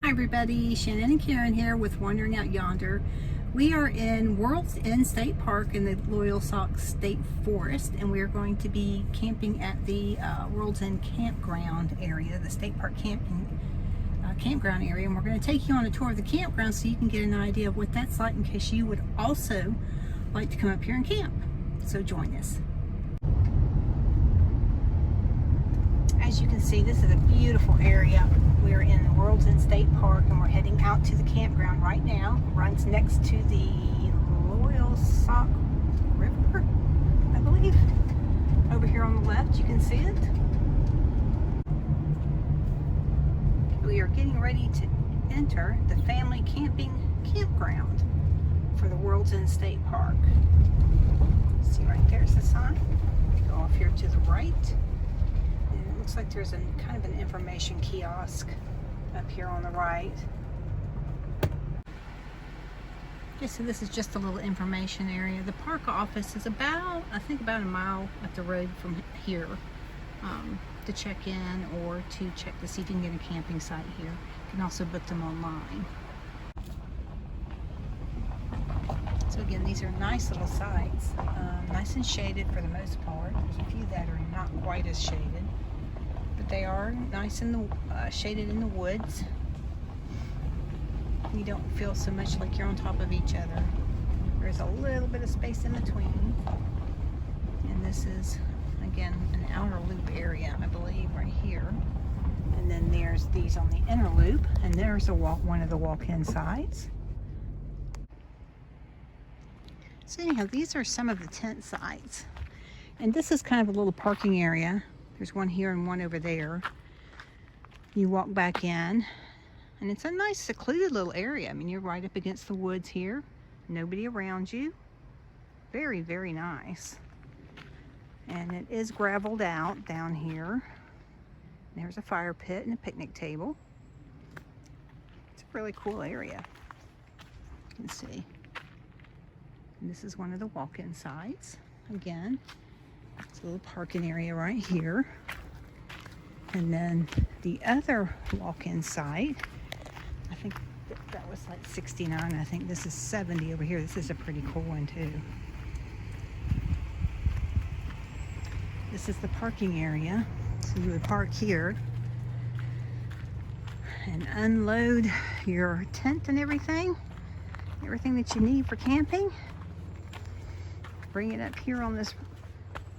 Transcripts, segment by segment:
Hi everybody, Shannon and Karen here with Wandering Out Yonder. We are in World's End State Park in the Loyalsock State Forest, and we are going to be camping at the World's End Campground area, the state park campground area, and we're going to take you on a tour of the campground so you can get an idea of what that's like in case you would also like to come up here and camp. So join us. As you can see, this is a beautiful area. We're in the World's End State Park and we're heading out to the campground right now. It runs next to the Loyalsock River, I believe. Over here on the left, you can see it. We are getting ready to enter the family camping campground for the World's End State Park. See right there's the sign. We go off here to the right. Looks like there's a kind of an information kiosk up here on the right. Okay, so this is just a little information area. The park office is about, I think about a mile up the road from here to check in or to check to see if you can get a camping site here. You can also book them online. So again, these are nice little sites, nice and shaded for the most part. There's a few that are not quite as shaded. But they are nice in the shaded in the woods. You don't feel so much like you're on top of each other. There's a little bit of space in between. And this is, again, an outer loop area, I believe, right here. And then there's these on the inner loop. And there's one of the walk-in sites. So anyhow, these are some of the tent sites. And this is kind of a little parking area. There's one here and one over there. You walk back in, and it's a nice secluded little area. I mean, you're right up against the woods here. Nobody around you. Very, very nice. And it is graveled out down here. There's a fire pit and a picnic table. It's a really cool area. You can see. And this is one of the walk-in sites. Again, it's a little parking area right here. And then the other walk-in site, I think that was like 69. I think this is 70 over here. This is a pretty cool one too. This is the parking area. So you would park here and unload your tent and everything that you need for camping. Bring it up here on this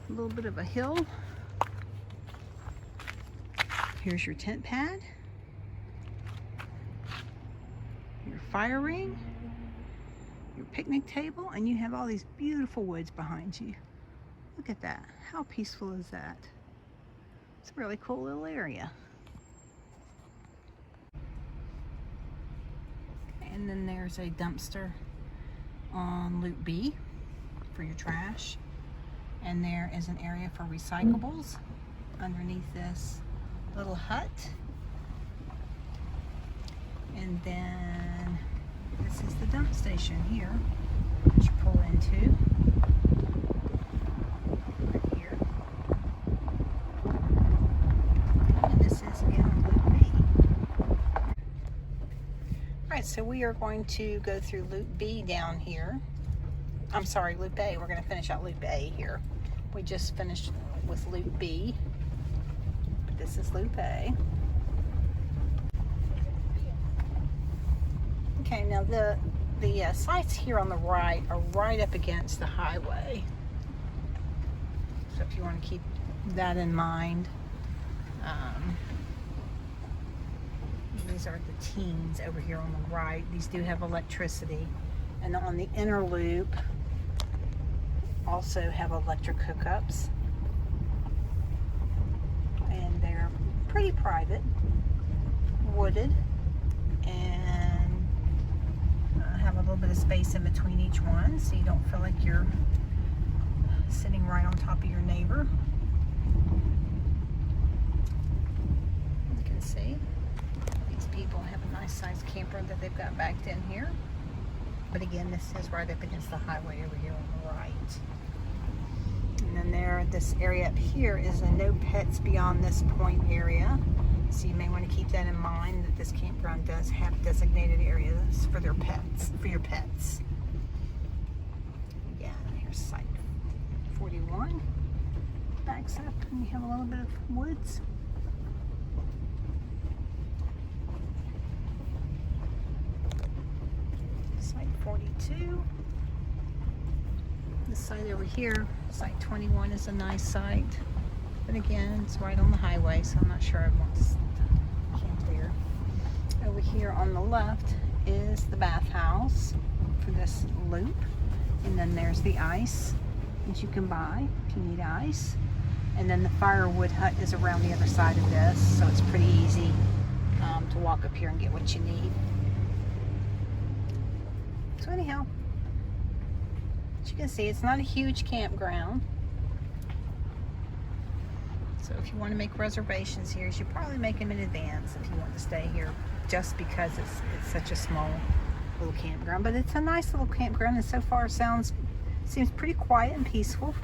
little bit of a hill. Here's your tent pad, your fire ring, your picnic table, and you have all these beautiful woods behind you. Look at that. How peaceful is that? It's a really cool little area. And then there's a dumpster on Loop B for your trash. And there is an area for recyclables underneath this little hut. And then this is the dump station here that you pull into. Right here. And this is again Loop B. Alright, so we are going to go through Loop B down here. I'm sorry, Loop A. We're going to finish out Loop A here. We just finished with Loop B. This is Loop A. Okay, now the sites here on the right are right up against the highway. So if you want to keep that in mind. These are the teens over here on the right. These do have electricity. And on the inner loop, also have electric hookups, and they're pretty private, wooded, and have a little bit of space in between each one so you don't feel like you're sitting right on top of your neighbor. You can see these people have a nice sized camper that they've got backed in here. But again, this is right up against the highway over here on the right. And then this area up here is a no pets beyond this point area. So you may want to keep that in mind, that this campground does have designated areas for their pets, for your pets. Again, here's site 41. Backs up and you have a little bit of woods. Site 42. This site over here, site 21, is a nice site. But again, it's right on the highway, so I'm not sure I'd want to camp there. Over here on the left is the bathhouse for this loop. And then there's the ice that you can buy if you need ice. And then the firewood hut is around the other side of this, so it's pretty easy to walk up here and get what you need. So anyhow, as you can see, it's not a huge campground. So if you want to make reservations here, you should probably make them in advance if you want to stay here, just because it's such a small little campground. But it's a nice little campground, and so far seems pretty quiet and peaceful.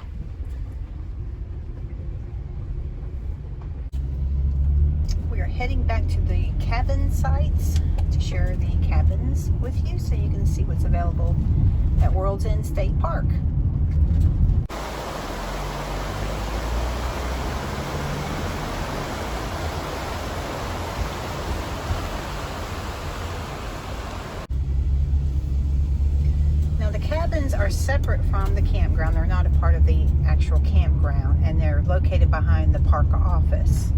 We are heading back to the cabin sites to share the cabins with you, so you can see what's available at World's End State Park. Cabins are separate from the campground. They're not a part of the actual campground, and they're located behind the park office.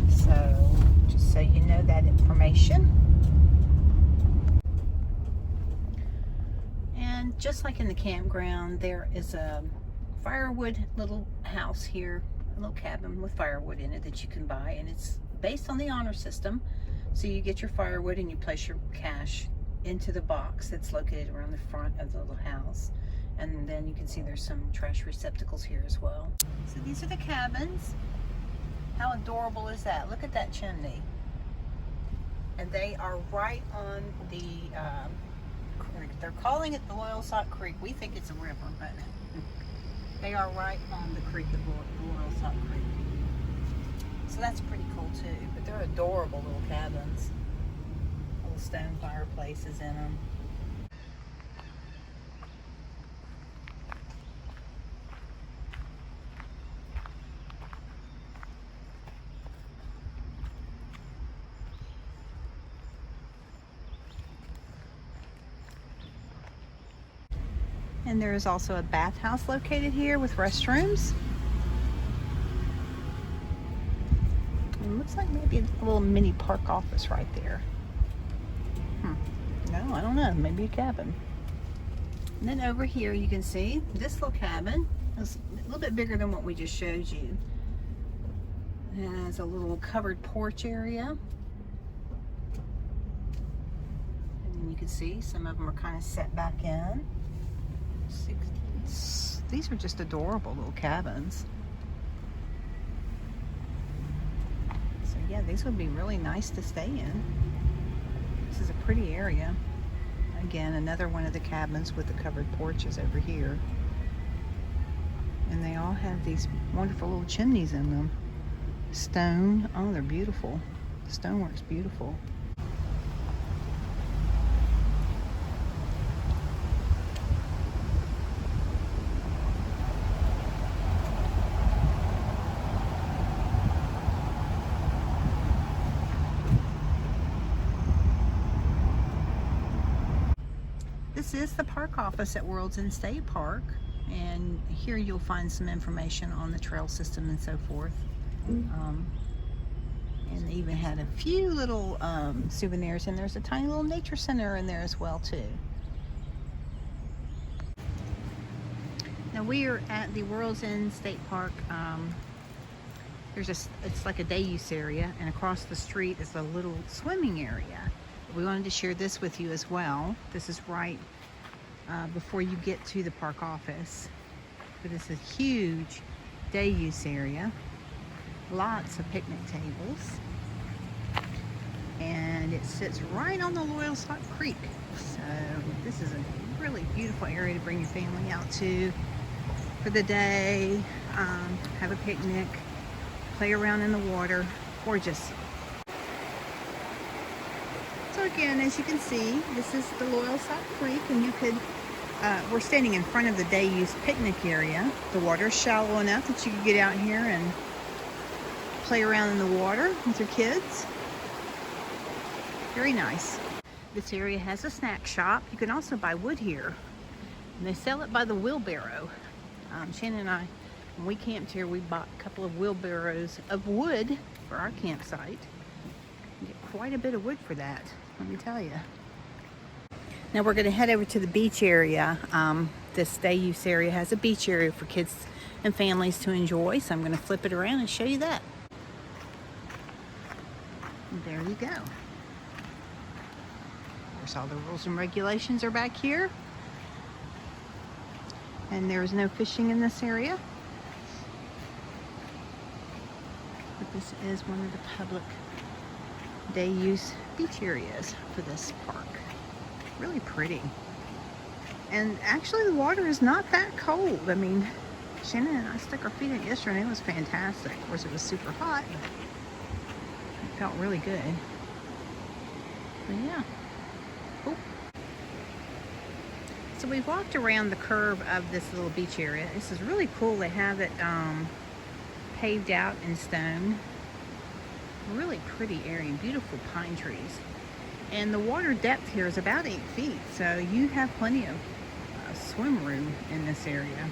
So just so you know that information. And just like in the campground, there is a firewood little house here, a little cabin with firewood in it that you can buy, and it's based on the honor system. So you get your firewood and you place your cash into the box that's located around the front of the little house. And then you can see there's some trash receptacles here as well. So these are the cabins. How adorable is that? Look at that chimney. And they are right on the creek. They're calling it the Loyalsock Creek. We think it's a river, but they are right on the creek of the Loyalsock Creek. So that's pretty cool too. But they're adorable little cabins. Stone fireplaces in them. And there is also a bathhouse located here with restrooms. It looks like maybe a little mini park office right there. No, I don't know. Maybe a cabin. And then over here you can see this little cabin is a little bit bigger than what we just showed you. It has a little covered porch area. And you can see some of them are kind of set back in. These are just adorable little cabins. So yeah, these would be really nice to stay in. This is a pretty area. Again, another one of the cabins with the covered porches over here. And they all have these wonderful little chimneys in them. Stone. Oh, they're beautiful. The stonework's beautiful. This is the park office at World's End State Park, and here you'll find some information on the trail system and so forth. And they even had a few little souvenirs, and there's a tiny little nature center in there as well too. Now we are at the World's End State Park. It's like a day use area, and across the street is a little swimming area. We wanted to share this with you as well. This is right before you get to the park office. But it's a huge day use area. Lots of picnic tables. And it sits right on the Loyalsock Creek. So this is a really beautiful area to bring your family out to for the day. Have a picnic, play around in the water. Gorgeous. So again, as you can see, this is the Loyalside Creek, and you could, we're standing in front of the day use picnic area. The water's shallow enough that you can get out here and play around in the water with your kids. Very nice. This area has a snack shop. You can also buy wood here, and they sell it by the wheelbarrow. Shannon and I, when we camped here, we bought a couple of wheelbarrows of wood for our campsite. You get quite a bit of wood for that, let me tell you. Now we're going to head over to the beach area. This day use area has a beach area for kids and families to enjoy, so I'm going to flip it around and show you that. And there you go. Of course, all the rules and regulations are back here. And there's no fishing in this area. But this is one of the public day use beach areas for this park. Really pretty. And actually the water is not that cold. I mean, Shannon and I stuck our feet in it yesterday and it was fantastic. Of course it was super hot, but it felt really good. But yeah. Oh. So we've walked around the curve of this little beach area. This is really cool. They have it paved out in stone. Really pretty area, beautiful pine trees. And the water depth here is about 8 feet, so you have plenty of swim room in this area.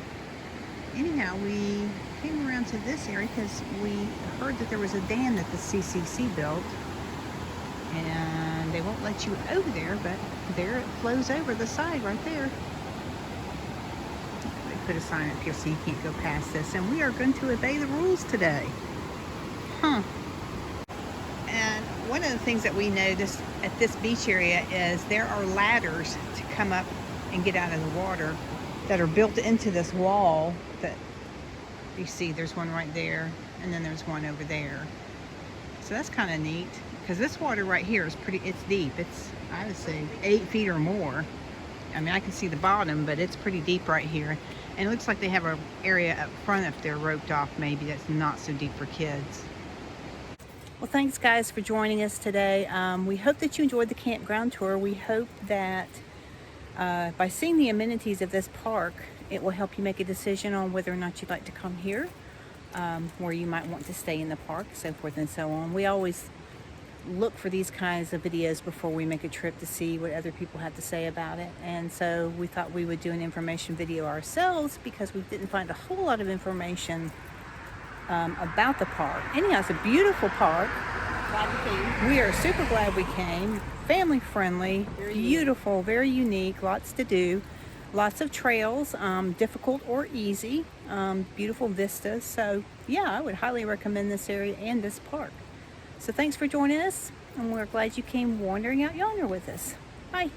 Anyhow, we came around to this area because we heard that there was a dam that the CCC built, and they won't let you over there, but there it flows over the side right there. They put a sign up here so you can't go past this, and we are going to obey the rules today. And one of the things that we noticed at this beach area is there are ladders to come up and get out of the water that are built into this wall that you see. There's one right there, and then there's one over there. So that's kind of neat, because this water right here is it's deep. It's, I would say, 8 feet or more. I mean, I can see the bottom, but it's pretty deep right here. And it looks like they have an area up front up there roped off maybe that's not so deep for kids. Well, thanks guys for joining us today. We hope that you enjoyed the campground tour. We hope that by seeing the amenities of this park, it will help you make a decision on whether or not you'd like to come here, where you might want to stay in the park, so forth and so on. We always look for these kinds of videos before we make a trip to see what other people have to say about it. And so we thought we would do an information video ourselves because we didn't find a whole lot of information about the park. Anyhow, it's a beautiful park. Glad we came. We are super glad we came. Family friendly, beautiful, very unique, lots to do, lots of trails, difficult or easy, beautiful vistas. So yeah, I would highly recommend this area and this park. So thanks for joining us, and we're glad you came wandering out yonder with us. Bye.